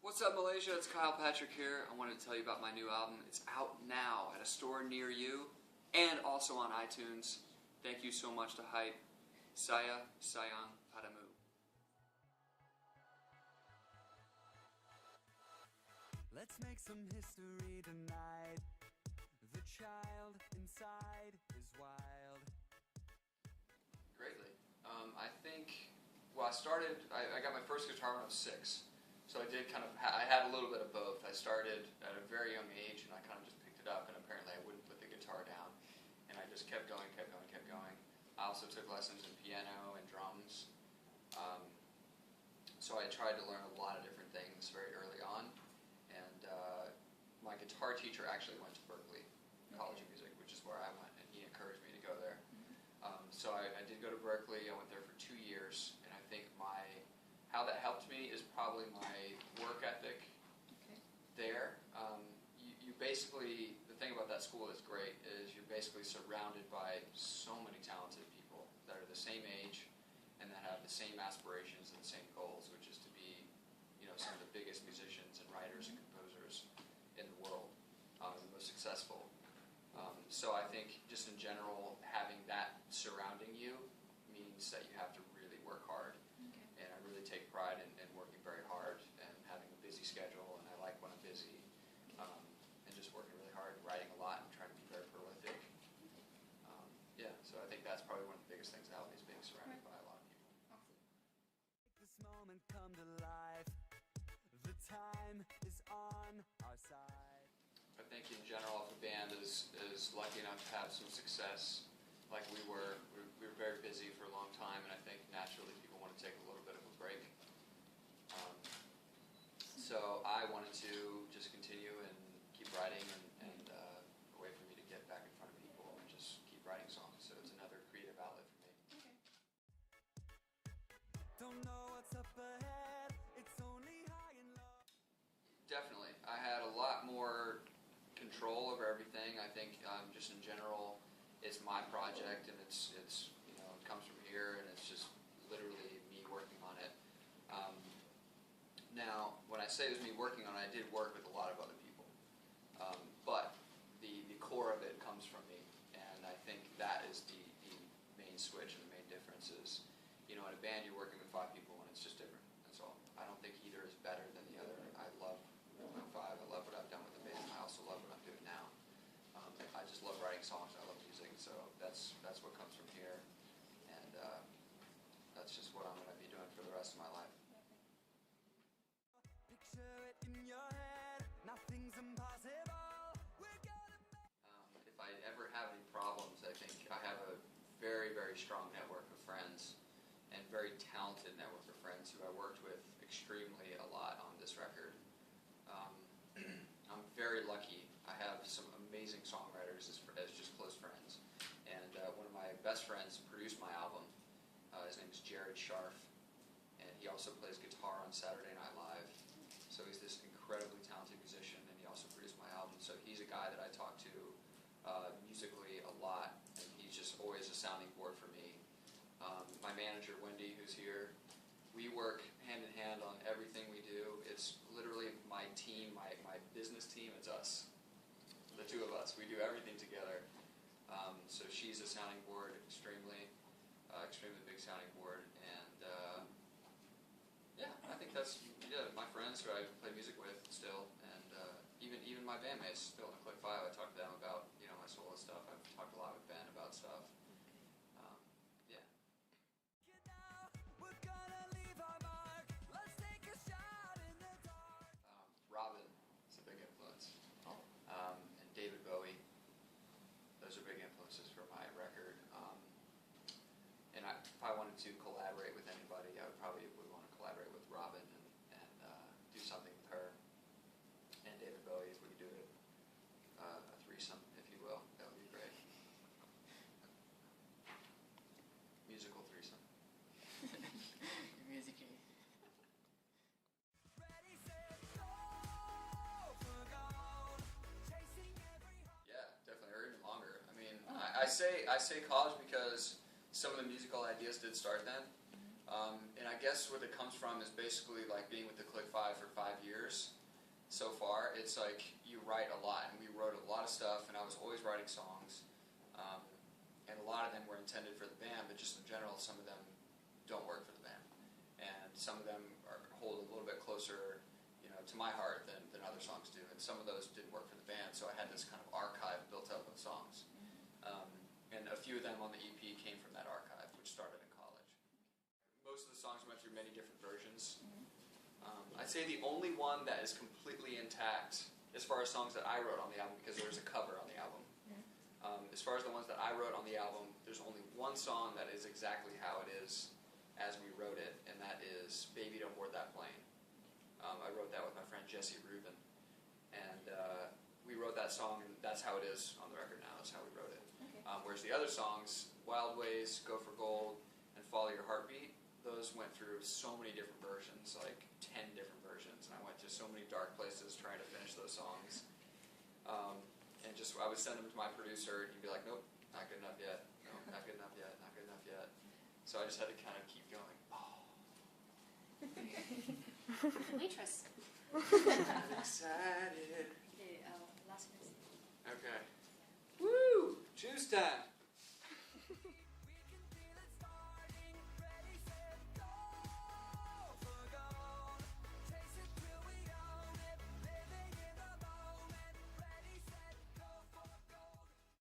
What's up, Malaysia? It's Kyle Patrick here. I wanted to tell you about my new album. It's out now at a store near you and also on iTunes. Thank you so much to Hype. Saya Sayang Padamu. Let's make some history tonight. The child inside is wild. Greatly. I got my first guitar when I was 6. So I did I had a little bit of both. I started at a very young age and I kind of just picked it up, and apparently I wouldn't put the guitar down. And I just kept going. I also took lessons in piano and drums. So I tried to learn a lot of different things very early on. And my guitar teacher actually went to Berklee College of Music, which is where I went, and he encouraged me to go there. So I did go to Berklee. I went there for 2 years, and I think how that helped me is probably my work ethic there. You basically, the thing about that school that's great is you're basically surrounded by so many talented people that are the same age and that have the same aspirations and the same goals, which is to be, some of the biggest musicians and writers and composers in the world, the most successful. So I think just in general, having that surrounding you means that you have to really work hard. And I really take pride in working very hard and having a busy schedule, and I like when I'm busy, and just working really hard, writing a lot and trying to be very prolific. So I think that's probably one of the biggest things out is being surrounded by a lot of people. Make this moment come to life. The time is on our side. I think in general, if a band is lucky enough to have some success, like we were very busy for a long time, and I think naturally people want to take a little bit of a break. So I wanted to just continue and keep writing, and a way for me to get back in front of people and just keep writing songs. So it's another creative outlet for me. Don't know what's up ahead. It's only high and low. Definitely. I had a lot more control over everything. I think just in general, it's my project, and it comes from here, and it's just literally me working on it. Now, when I say it was me working on it, I did work with a lot of other people, but the core of it comes from me, and I think that is the main switch and the main difference is, in a band you're working with 5 people, and it's just different. That's all. I don't think either is better than the other. I love 5. I love what I've done with the band. I also love what I'm doing now. I just love writing songs. I love music, so that's what comes from here, and that's just what I'm going to be doing for the rest of my life. Picture it in your head. Nothing's impossible. If I ever have any problems, I think I have a very, very strong network of friends and very talented network of friends who I worked with extremely a lot on this record. I'm very lucky. I have some amazing songwriters as just close friends. And one of my best friends produced my album. His name is Jared Scharf, and he also plays guitar on Saturday Night Live. So he's this incredibly talented musician, and he also produced my album. So he's a guy that I talk to musically a lot, and he's just always a sounding board for me. My manager, Wendy, who's here, we work hand in hand on everything we do. It's literally my team, my business team, it's us. The 2 of us. We do everything together. So she's a sounding board, extremely big sounding board. And I think that's my friends who I play music with still. And even my bandmates still in Click 5, I talk to them about my solo stuff. I've talked a lot with Ben about stuff. Robin is a big influence, and David Bowie. Those are big influences for my record. And if I wanted to collaborate with anybody, I would want to collaborate with Robin and do something with her and David Bowie. If we could do it, a threesome, if you will, that would be great. Musical threesome. Musically. I say college because some of the musical ideas did start then. And I guess what it comes from is basically like being with the Click 5 for 5 years so far, it's like you write a lot, and we wrote a lot of stuff, and I was always writing songs, and a lot of them were intended for the band, but just in general, some of them don't work for the band, and some of them hold a little bit closer, to my heart than other songs do, and some of those didn't work for the band, so I had this kind of archive built up of songs, and a few of them on the EP came from that archive, which started in college. Most of the songs went through many different versions. I'd say the only one that is completely intact, as far as songs that I wrote on the album, because there's a cover on the album. As far as the ones that I wrote on the album, there's only one song that is exactly how it is as we wrote it, and that is Baby Don't Board That Plane. I wrote that with my friend Jesse Rubin, and we wrote that song, and that's how it is on the record now. That's how we wrote it. Okay. Whereas the other songs, Wild Ways, Go for Gold, and Follow Your Heartbeat, those went through so many different versions, like 10 different versions, and I went to so many dark places trying to finish those songs. And just, I would send them to my producer, and he'd be like, nope, not good enough yet. No, not good enough yet, not good enough yet. So I just had to kind of keep going. Waitress. I'm excited. Okay, last question. Okay. Woo! Juice time!